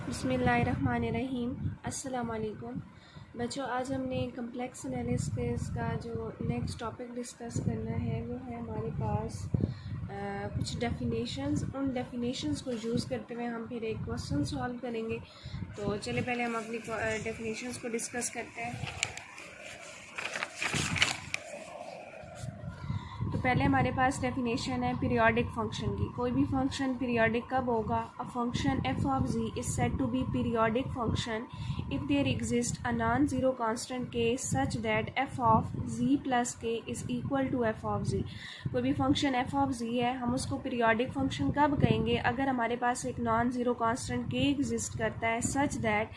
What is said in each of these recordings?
बिस्मिल्लाहिर्रहमानिर्रहीम। अस्सलाम वालेकुम बच्चों, आज हमने कम्प्लेक्स एनालिसिस का जो नेक्स्ट टॉपिक डिस्कस करना है वो है हमारे पास कुछ डेफिनेशंस। उन डेफिनेशंस को यूज़ करते हुए हम फिर एक क्वेश्चन सॉल्व करेंगे। तो चलिए पहले हम अपनी डेफिनेशंस को डिस्कस करते हैं। तो पहले हमारे पास डेफिनेशन है पीरियोडिक फंक्शन की। कोई भी फंक्शन पीरियोडिक कब होगा? A function F of ji is said to be periodic function if there exist a non zero constant k such that f of z plus k is equal to f of z. कोई भी function F of जी है, हम उसको periodic function कब कहेंगे? अगर हमारे पास एक नॉन ज़ीरो कांस्टेंट के एग्जिस्ट करता है सच दैट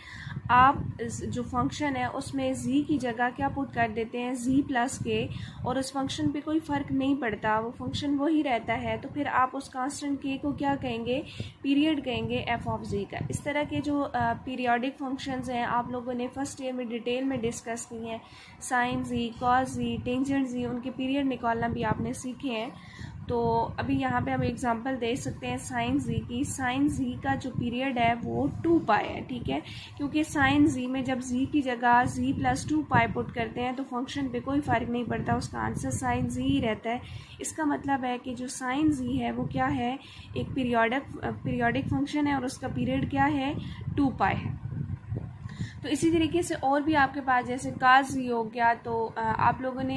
आप जो फंक्शन है उसमें जी की जगह क्या पुट कर देते हैं? जी प्लस के, और उस फंक्शन पे कोई फ़र्क नहीं पड़ता, वो फंक्शन वही रहता है, तो फिर आप उस कांस्टेंट के को क्या कहेंगे? पीरियड कहेंगे एफ ऑफ जी का। इस तरह के जो पीरियोडिक फंक्शंस हैं आप लोगों ने फर्स्ट ईयर में डिटेल में डिस्कस की हैं। साइन जी, कॉस जी, टेंजेंट जी, उनके पीरियड निकालना भी आपने सीखे हैं। तो अभी यहाँ पे हम एग्जांपल दे सकते हैं साइन जी की। साइन जी का जो पीरियड है वो 2 पाई है, ठीक है, क्योंकि साइन जी में जब जी की जगह जी प्लस 2 पाई पुट करते हैं तो फंक्शन पे कोई फ़र्क नहीं पड़ता, उसका आंसर साइन जी ही रहता है। इसका मतलब है कि जो साइन जी है वो क्या है? एक पीरियोडिक फंक्शन है और उसका पीरियड क्या है? 2 पाई है। तो इसी तरीके से और भी आपके पास जैसे काज जी हो गया, तो आप लोगों ने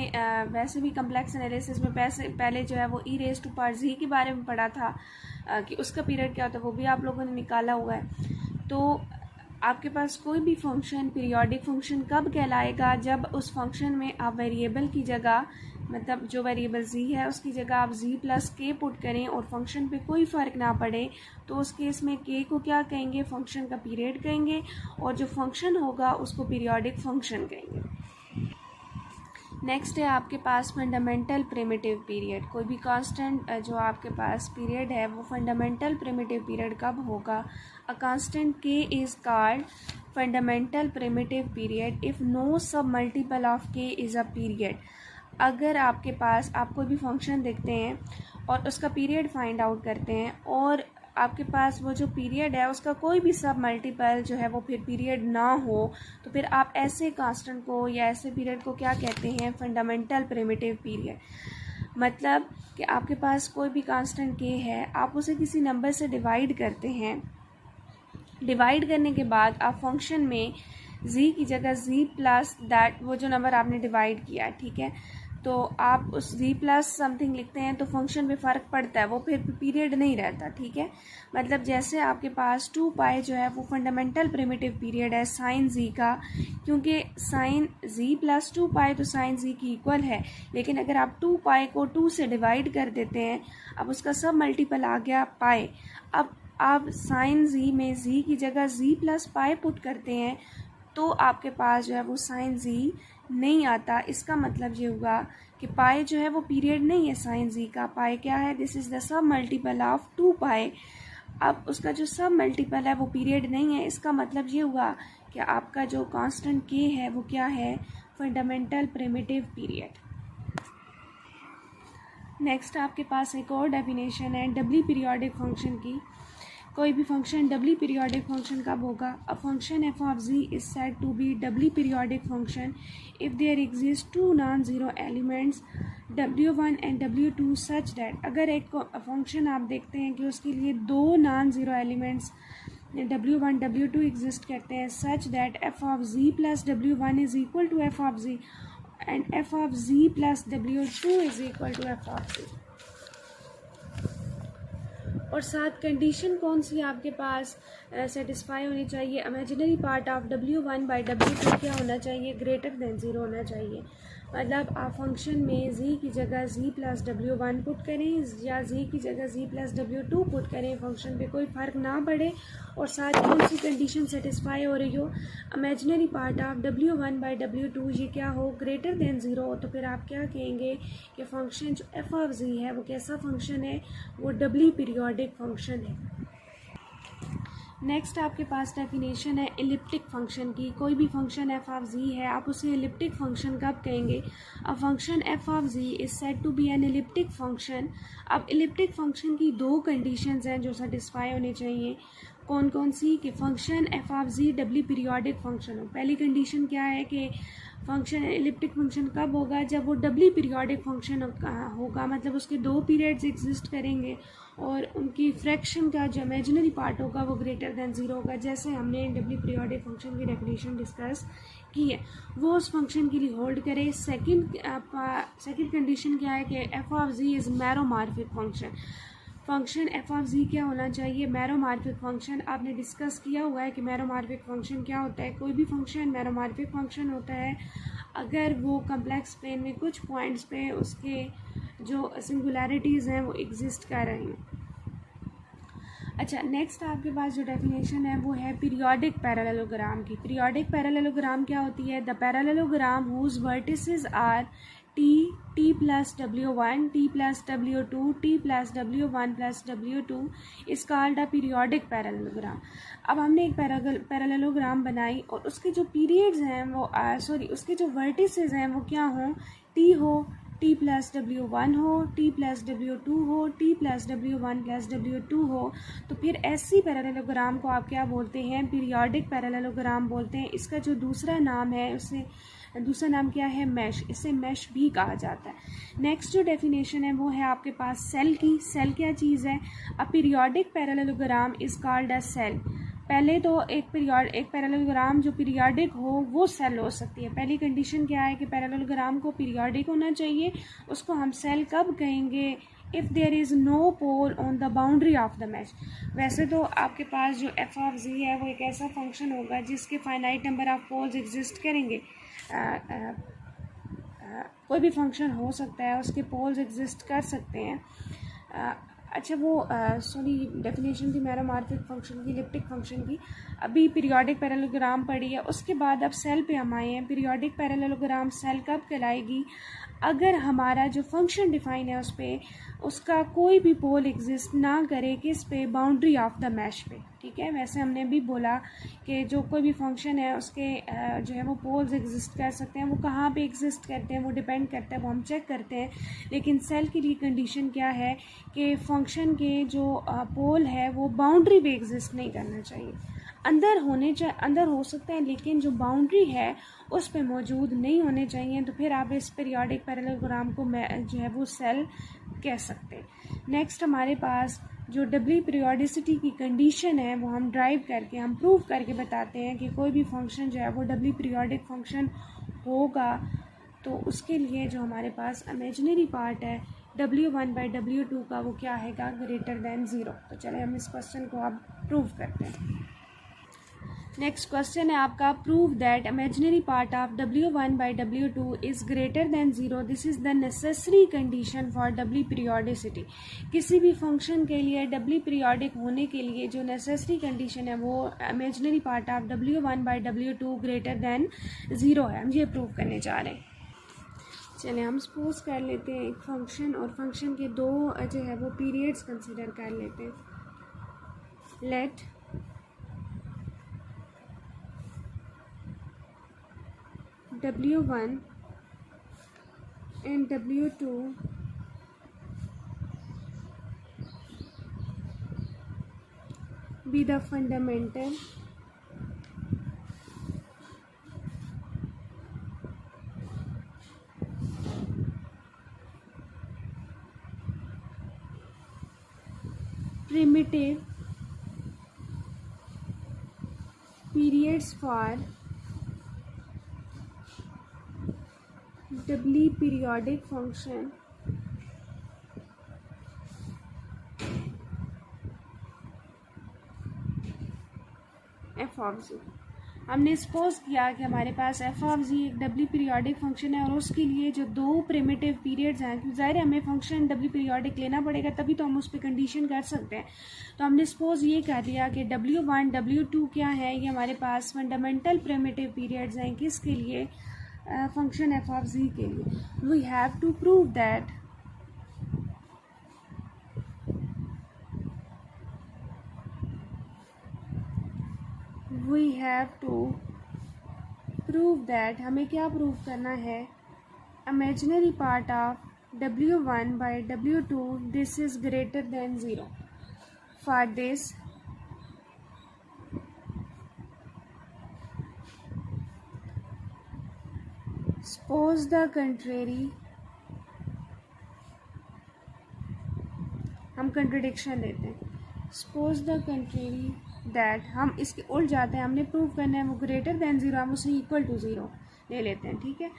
वैसे भी कम्प्लेक्स एनालिसिस में पहले जो है वो ई रेज टू पावर जी के बारे में पढ़ा था कि उसका पीरियड क्या होता है, वो भी आप लोगों ने निकाला हुआ है। तो आपके पास कोई भी फंक्शन पीरियोडिक फंक्शन कब कहलाएगा? जब उस फंक्शन में आप वेरिएबल की जगह, मतलब जो वेरिएबल जी है उसकी जगह आप जी प्लस के पुट करें और फंक्शन पे कोई फ़र्क ना पड़े, तो उस केस में के को क्या कहेंगे? फंक्शन का पीरियड कहेंगे, और जो फंक्शन होगा उसको पीरियोडिक फंक्शन कहेंगे। नेक्स्ट है आपके पास फंडामेंटल प्रिमिटिव पीरियड। कोई भी कांस्टेंट जो आपके पास पीरियड है वो फंडामेंटल प्रिमिटिव पीरियड कब होगा? A constant K is called fundamental primitive period if no sub multiple of K is a period. अगर आपके पास आप कोई भी फंक्शन देखते हैं और उसका पीरियड फाइंड आउट करते हैं और आपके पास वो जो पीरियड है उसका कोई भी सब मल्टीपल जो है वो फिर पीरियड ना हो, तो फिर आप ऐसे कांस्टेंट को या ऐसे पीरियड को क्या कहते हैं? Fundamental primitive period. मतलब कि आपके पास कोई भी कांस्टेंट के है, आप उसे किसी नंबर से डिवाइड करते हैं, डिवाइड करने के बाद आप फंक्शन में जी की जगह जी प्लस दैट, वो जो नंबर आपने डिवाइड किया, ठीक है, तो आप उस जी प्लस समथिंग लिखते हैं तो फंक्शन पे फ़र्क पड़ता है, वो फिर पीरियड नहीं रहता, ठीक है। मतलब जैसे आपके पास 2 पाई जो है वो फंडामेंटल प्रिमिटिव पीरियड है साइन जी का, क्योंकि साइन जी प्लस 2 पाई तो साइन जी की इक्वल है, लेकिन अगर आप 2 पाई को 2 से डिवाइड कर देते हैं, अब उसका सब मल्टीपल आ गया पाई, अब आप साइन जी में जी की जगह जी प्लस पाई पुट करते हैं तो आपके पास जो है वो साइन जी नहीं आता। इसका मतलब ये हुआ कि पाई जो है वो पीरियड नहीं है साइन जी का। पाई क्या है? This is the sub multiple of 2 पाई। अब उसका जो सब मल्टीपल है वो पीरियड नहीं है। इसका मतलब ये हुआ कि आपका जो कांस्टेंट के है वो क्या है? Fundamental primitive period. नेक्स्ट आपके पास एक और डेफिनेशन है डबली पीरियोडिक फंक्शन की। कोई भी फंक्शन डबली पीरियोडिक फंक्शन कब होगा? A function F of ji is said to be doubly periodic function if there exist 2 non zero elements W1 and W2 such that. अगर एक फंक्शन आप देखते हैं कि उसके लिए 2 non zero elements W1 W2 exist करते हैं such that f of z plus W1 is equal to f of z and f of z plus W2 is equal to f of z. और साथ condition कौन सी आपके पास satisfy होनी चाहिए? Imaginary part of W1 by W2 क्या होना चाहिए? Greater than 0 होना चाहिए। मतलब आप फंक्शन में जी की जगह जी प्लस W1 पुट करें या जी की जगह जी प्लस W2 पुट करें, फंक्शन पे कोई फ़र्क ना पड़े, और साथ कौन सी कंडीशन सेटिस्फाई हो रही हो? Imaginary part of W1 by W2 ये क्या हो? ग्रेटर देन 0 हो। तो फिर आप क्या कहेंगे कि फंक्शन जो एफ ऑफ जी है वो कैसा फंक्शन है? वो डबली पीरियोडिक फंक्शन है। नेक्स्ट आपके पास डेफिनेशन है एलिप्टिक फंक्शन की। कोई भी फंक्शन एफ ऑफ जी है, आप उसे एलिप्टिक फंक्शन कब कहेंगे? A function F of ji is said to be an elliptic function. अब एलिप्टिक फंक्शन की 2 कंडीशंस हैं जो सेटिस्फाई होनी चाहिए। कौन कौन सी, कि function F of ji W periodic function हो। पहली कंडीशन क्या है कि फंक्शन एलिप्टिक फंक्शन कब होगा, जब वो डब्ल्यू पीरियोडिक फंक्शन होगा, मतलब उसके दो पीरियड्स एग्जिस्ट करेंगे और उनकी फ्रैक्शन का जो इमेजिनरी पार्ट होगा वो ग्रेटर देन ज़ीरो होगा। जैसे हमने डब्ल्यू पीरियोडिक फंक्शन की डेफिनेशन डिस्कस की है, वो उस फंक्शन के लिए होल्ड करे। सेकंड कंडीशन क्या है कि f of z is meromorphic function. Function F of z क्या होना चाहिए, मैरोमॉर्फिक फंक्शन। आपने डिस्कस किया हुआ है कि मैरोमॉर्फिक फंक्शन क्या होता है। कोई भी फंक्शन मैरोमॉर्फिक फंक्शन होता है अगर वो कम्प्लेक्स प्लेन में कुछ पॉइंट्स पे उसके जो सिंगुलैरिटीज़ हैं वो एग्जिस्ट कर रही हैं। अच्छा, नेक्स्ट आपके पास जो डेफिनेशन है वो है पीरियोडिक पैरेललोग्राम की। पीरियोडिक पैरेललोग्राम क्या होती है, the parallelogram whose vertices are T plus W1, T plus W2, T plus W1 plus W2 is called a periodic parallelogram. अब हमने एक पैरेललोग्राम बनाई और उसके जो पीरियड्स हैं वो उसके जो वर्टिसेस हैं वो क्या हों, टी हो, टी प्लस W1 हो, टी प्लस W2 हो, T plus W1 plus W2 हो, तो फिर ऐसी पैरेललोग्राम को आप क्या बोलते हैं, पीरियोडिक पैरेललोग्राम बोलते हैं। इसका जो दूसरा नाम है उससे दूसरा नाम क्या है, मैश। इसे मैश भी कहा जाता है। नेक्स्ट जो डेफिनेशन है वो है आपके पास सेल की। सेल क्या चीज़ है, a periodic parallelogram is called a cell. पहले तो एक पैरेललोग्राम जो पीरियोडिक हो वो सेल हो सकती है। पहली कंडीशन क्या है कि पैरेललोग्राम को पीरियोडिक होना चाहिए। उसको हम सेल कब कहेंगे, if there is no pole on the boundary of the mesh. वैसे तो आपके पास जो एफ ऑफ जी है वो एक ऐसा फंक्शन होगा जिसके finite number of poles exist करेंगे। कोई भी फंक्शन हो सकता है, उसके पोल्स एग्जिस्ट कर सकते हैं। अच्छा, वो डेफिनेशन थी मैरोमॉर्फिक फंक्शन की, इलिप्टिक फंक्शन की। अभी पीरियोडिक पैरेललोग्राम पढ़ी है, उसके बाद अब सेल पे हम आए हैं। पीरियोडिक पैरेललोग्राम सेल कब कहलाएगी, अगर हमारा जो फंक्शन डिफाइन है उस पर उसका कोई भी पोल एग्जिस्ट ना करे, किस पे, बाउंड्री ऑफ द मैश पे। ठीक है, वैसे हमने भी बोला कि जो कोई भी फंक्शन है उसके जो है वो पोल्स एग्जिस्ट कर सकते हैं। वो कहाँ पे एग्जिस्ट करते हैं वो डिपेंड करता है, वो हम चेक करते हैं। लेकिन सेल के लिए कंडीशन क्या है कि फंक्शन के जो पोल है वो बाउंड्री पे एग्जिस्ट नहीं करना चाहिए। अंदर हो सकता है लेकिन जो बाउंड्री है उस पे मौजूद नहीं होने चाहिए। तो फिर आप इस पीरियोडिक पैरेललोग्राम को जो है वो सेल कह सकते हैं। नेक्स्ट हमारे पास जो डब्ल्यू पीरियोडिसिटी की कंडीशन है वो हम ड्राइव करके, हम प्रूव करके बताते हैं कि कोई भी फंक्शन जो है वो डब्ल्यू पीरियोडिक फंक्शन होगा। तो उसके लिए जो हमारे पास इमेजिनरी पार्ट है W1/W2 का वो क्या है, ग्रेटर देन ज़ीरो। तो चले हम इस क्वेश्चन को अब प्रूव करते हैं। नेक्स्ट क्वेश्चन है आपका, prove that imaginary part of W1/W2 is greater than zero, this is the necessary condition for W periodicity. किसी भी फंक्शन के लिए डब्ल्यू पीरियोडिक होने के लिए जो नेसेसरी कंडीशन है वो imaginary part of W1/W2 greater than zero है। हम ये प्रूव करने जा रहे हैं। चले हम सपोज कर लेते हैं एक फंक्शन, और फंक्शन के दो जो है वो पीरियड्स कंसिडर कर लेते हैं। Let W1 and W2 be the fundamental primitive periods for doubly periodic function f of z। हमने सपोज किया कि हमारे पास f ऑफ z एक डब्ल्यू पीरियोडिक फंक्शन है और उसके लिए जो दो प्रिमिटिव पीरियड्स हैं, क्योंकि ज़ाहिर है हमें फंक्शन डब्ल्यू पीरियोडिक लेना पड़ेगा तभी तो हम उस पर कंडीशन कर सकते हैं। तो हमने सपोज ये कर लिया कि W1 W2 क्या है, ये हमारे पास फंडामेंटल प्रिमिटिव पीरियड्स हैं। किसके लिए, फंक्शन f ऑफ z के लिए। We have to prove that हमें क्या प्रूव करना है, imaginary part of W1/W2 this is greater than zero. For this suppose the contrary, हम कंट्रडिक्शन लेते हैं। सपोज द कंट्रेरी दैट, हम इसके उल्ट जाते हैं, हमने प्रूव करना है वो ग्रेटर दैन ज़ीरो, हम उसे इक्वल टू ज़ीरो ले लेते हैं, ठीक है।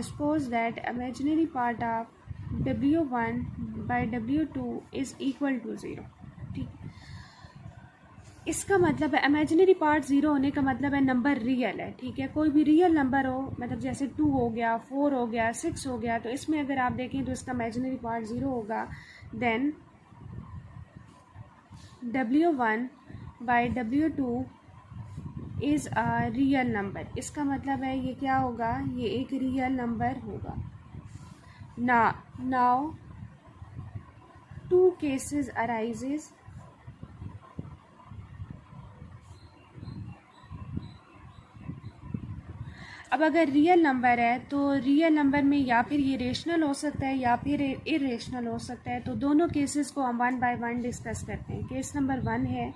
Suppose that imaginary part of W1 by W2 is equal to zero, ठीक है। इसका मतलब है इमेजिनरी पार्ट ज़ीरो होने का मतलब है नंबर रियल है, ठीक है। कोई भी रियल नंबर हो, मतलब जैसे 2 हो गया, 4 हो गया, 6 हो गया, तो इसमें अगर आप देखें तो इसका इमेजिनरी पार्ट ज़ीरो होगा। Then W1 by W2 is a real number, इसका मतलब है ये क्या होगा, ये एक रियल नंबर होगा। नाउ टू केसेस अराइजेज, अब अगर रियल नंबर है तो रियल नंबर में या फिर ये रेशनल हो सकता है या फिर इरेशनल हो सकता है, तो दोनों केसेस को हम 1 बाय 1 डिस्कस करते हैं। केस नंबर 1 है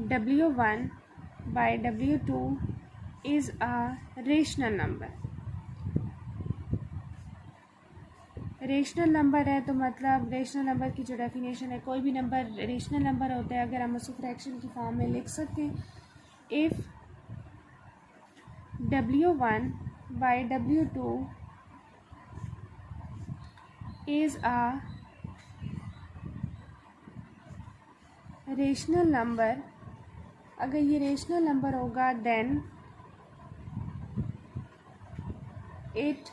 W1 by W2 is a rational number. Rational number है तो मतलब रेशनल नंबर की जो डेफिनेशन है, कोई भी नंबर रेशनल नंबर होता है अगर हम उसे फ्रैक्शन की फॉर्म में लिख सकते हैं। If W1 by W2 is a rational number, अगर ये रेशनल नंबर होगा then it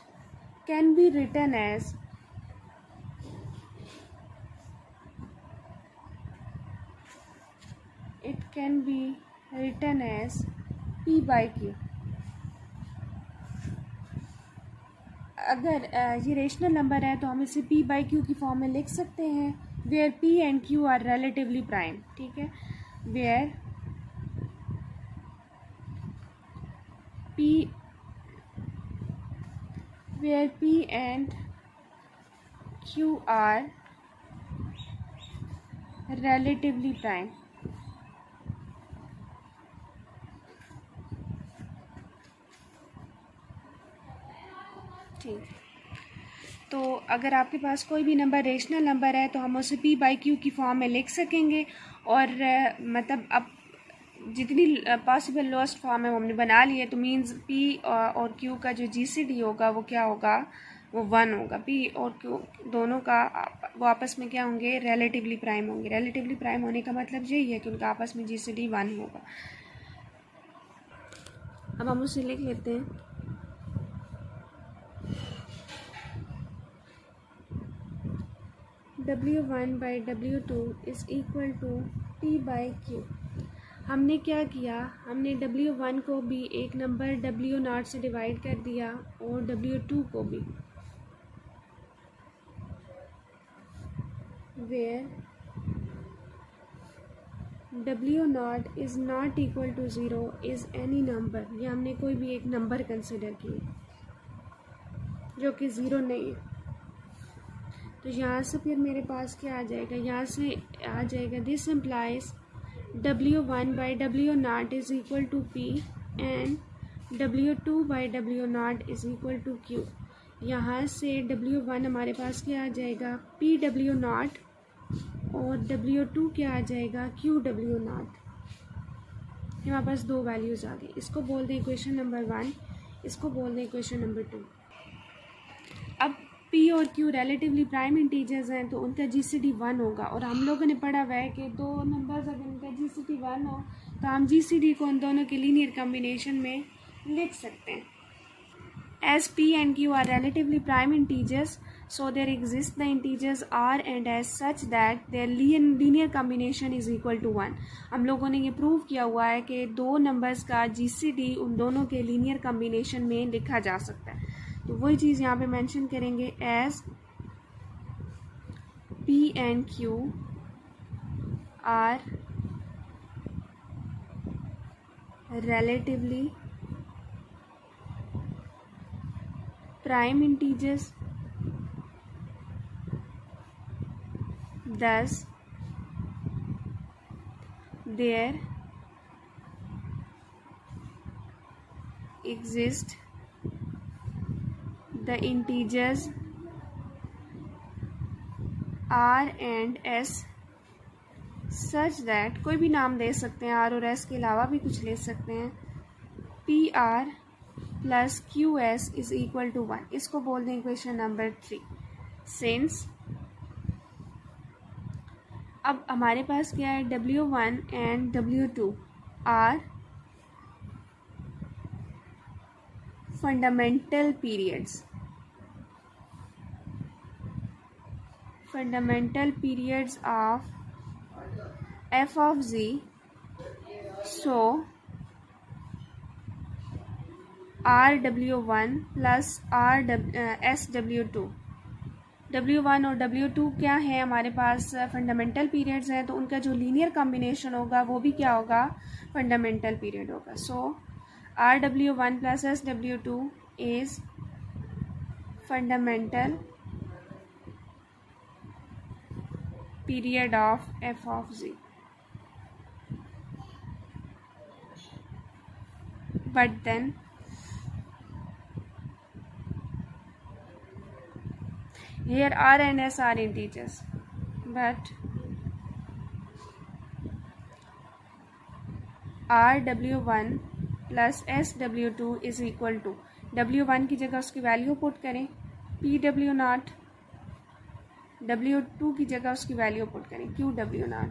can be written as P by Q। अगर ये रेशनल नंबर है तो हम इसे P बाई Q की फॉर्म में लिख सकते हैं, where P and Q are relatively prime, ठीक है। Where P and Q are relatively prime. ठीक, तो अगर आपके पास कोई भी नंबर रेशनल नंबर है तो हम उसे P बाई Q की फॉर्म में लिख सकेंगे, और मतलब अब जितनी पॉसिबल लोएस्ट फॉर्म है वो हमने बना ली है, तो मींस P और Q का जो GCD होगा वो क्या होगा, वो 1 होगा। P और Q दोनों का वो आपस में क्या होंगे, रिलेटिवली प्राइम होंगे। रिलेटिवली प्राइम होने का मतलब यही है कि उनका आपस में GCD 1 होगा। अब हम उसे लिख लेते हैं। W1 by W2 is equal to P by Q। हमने क्या किया, हमने W1 को भी एक नंबर W0 से डिवाइड कर दिया और W2 को भी, where W0 is not equal to zero is any number, या हमने कोई भी एक नंबर कंसिडर किया जो कि ज़ीरो नहीं है। तो यहाँ से फिर मेरे पास क्या आ जाएगा, यहाँ से आ जाएगा this implies W1 by W0 is equal to P and W2 by W0 is equal to Q। यहाँ से W1 हमारे पास क्या आ जाएगा, PW0, और W2 क्या आ जाएगा, QW0। हमारे पास दो वैल्यूज़ आ गई। इसको बोल दें इक्वेशन नंबर 1, इसको बोल दें इक्वेशन नंबर 2। अब P और Q रिलेटिवली प्राइम इंटीजर्स हैं तो उनका GCD 1 होगा, और हम लोगों ने पढ़ा हुआ है कि दो नंबर्स अगर उनका GCD 1 हो तो हम GCD को उन दोनों के लीनियर कॉम्बिनेशन में लिख सकते हैं। As P and Q are relatively prime integers, so there exist the integers R and S such that their linear combination is equal to 1। हम लोगों ने ये प्रूव किया हुआ है कि दो नंबर्स का GCD उन दोनों के लीनियर कॉम्बिनेशन में लिखा जा सकता है। तो वही चीज़ यहाँ पे मेंशन करेंगे, as P and Q are relatively prime integers, thus their exist the integers r and s such that, कोई भी नाम दे सकते हैं, r और s के अलावा भी कुछ ले सकते हैं, pr plus Q S is equal to 1, इसको बोल दें इक्वेशन नंबर 3। सिंस अब हमारे पास क्या है, W1 and W2 are fundamental periods, fundamental periods of f of z, so RW1 plus SW2, W1 और W2 क्या है हमारे पास, फंडामेंटल पीरियड्स हैं, तो उनका जो लीनियर कॉम्बिनेशन होगा वो भी क्या होगा, फंडामेंटल पीरियड होगा। सो RW1 plus SW2 is fundamental period of f of z, but then here r and s are integers, but RW1 plus SW2 is equal to, W1 की जगह उसकी वैल्यू पुट करें PW0, W2 की जगह उसकी value put करें QW0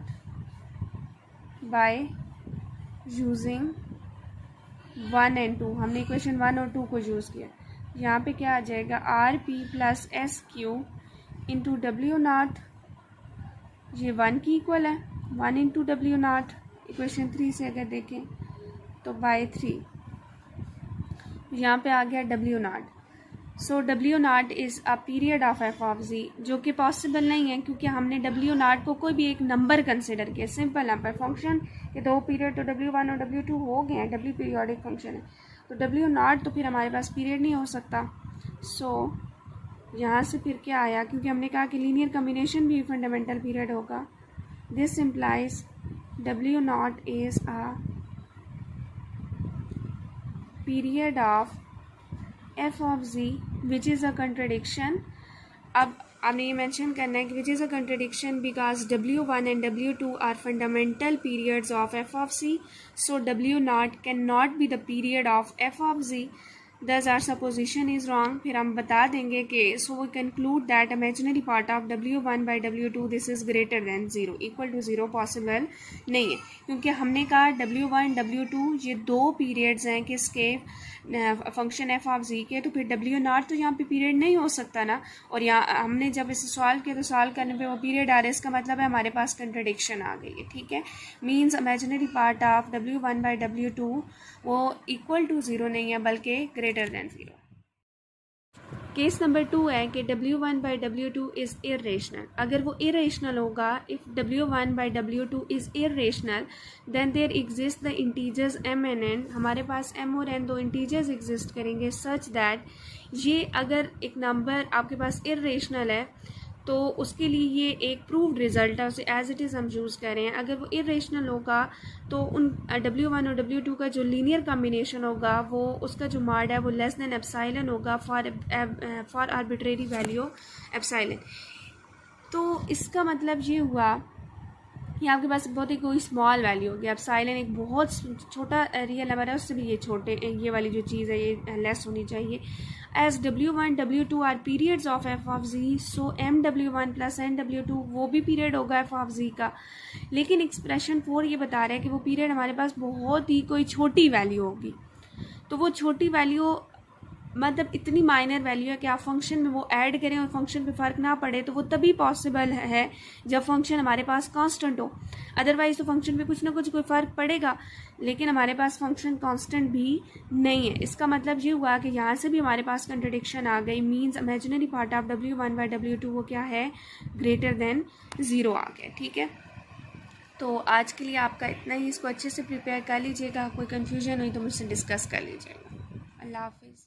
by using 1 and 2, हमने equation 1 और 2 को यूज़ किया। यहाँ पे क्या आ जाएगा, R P plus S Q into W0, ये 1 की इक्वल है, 1 इंटू W0, इक्वेशन 3 से अगर देखें तो बाय 3, यहाँ पे आ गया W0। So W0 is a period of f of z, जो कि पॉसिबल नहीं है क्योंकि हमने W0 को कोई भी एक नंबर कंसिडर किया, सिंपल नंबर फंक्शन के दो पीरियड तो W1 और W2 हो गए हैं, W पीरियोडिक फंक्शन है, तो W0 तो फिर हमारे पास पीरियड नहीं हो सकता। सो यहाँ से फिर क्या आया, क्योंकि हमने कहा कि लीनियर कम्बिनेशन भी फंडामेंटल पीरियड होगा, this implies W0 is a period of f of z which is a contradiction। अब आपने ये मेंशन करना है कि which is a contradiction because W1 and W2 are fundamental periods of f of c, so W0 cannot be the period of f of z, thus our supposition is wrong। फिर हम बता देंगे कि so we conclude that imaginary part of W1 by W2 this is greater than 0, equal to 0 possible नहीं है, क्योंकि हमने कहा W1 W2 ये दो पीरियड्स हैं किसके, फंक्शन f ऑफ z के, तो फिर W0 तो यहाँ पे पीरियड नहीं हो सकता ना, और यहाँ हमने जब इसे सॉल्व किया तो सॉल्व करने पे वो पीरियड आ रहा है, इसका मतलब है हमारे पास कंट्रडिक्शन आ गई है, ठीक है। Means imaginary part of W1 by W2 वो इक्वल टू 0 नहीं है बल्कि ग्रेटर देन 0। केस नंबर 2 है कि W1 by W2 is irrational, अगर वो इरेशनल होगा, if W1 by W2 is irrational then there exist the integers m and n, हमारे पास m और n दो इंटीजर्स एग्जिस्ट करेंगे सच दैट ये अगर एक नंबर आपके पास इरेशनल है तो उसके लिए ये एक प्रूव्ड रिजल्ट है, उसे एज इट इज़ हम यूज़ कर रहे हैं। अगर वो इरेशनल होगा तो उन W1 और W2 का जो लीनियर कॉम्बिनेशन होगा वो उसका जो मार्ड है वो लेस देन एप्सिलॉन होगा फॉर आर्बिट्रेरी वैल्यू एप्सिलॉन। तो इसका मतलब ये हुआ कि आपके पास बहुत ही कोई स्मॉल वैल्यू होगी, एप्सिलॉन एक बहुत छोटा रियल नंबर है, उससे भी ये छोटे, ये वाली जो चीज़ है ये लेस होनी चाहिए। As W1 W2 are periods of f of z, so MW1 plus NW2 वो भी पीरियड होगा f ऑफ z का, लेकिन एक्सप्रेशन 4 ये बता रहा है कि वो पीरियड हमारे पास बहुत ही कोई छोटी वैल्यू होगी। तो वो छोटी वैल्यू मतलब इतनी माइनर वैल्यू है कि आप फंक्शन में वो ऐड करें और फंक्शन पे फ़र्क ना पड़े, तो वो तभी पॉसिबल है जब फंक्शन हमारे पास कांस्टेंट हो, अदरवाइज़ तो फंक्शन पे कुछ ना कुछ कोई फ़र्क पड़ेगा, लेकिन हमारे पास फंक्शन कांस्टेंट भी नहीं है। इसका मतलब ये हुआ कि यहाँ से भी हमारे पास कंट्रडिक्शन आ गई, means imaginary part of W1 by W2 वो क्या है, ग्रेटर देन 0 आ गया, ठीक है। तो आज के लिए आपका इतना ही, इसको अच्छे से प्रिपेयर कर लीजिएगा, कोई कन्फ्यूजन हुई तो मुझसे डिस्कस कर लीजिएगा। अल्लाह हाफिज़।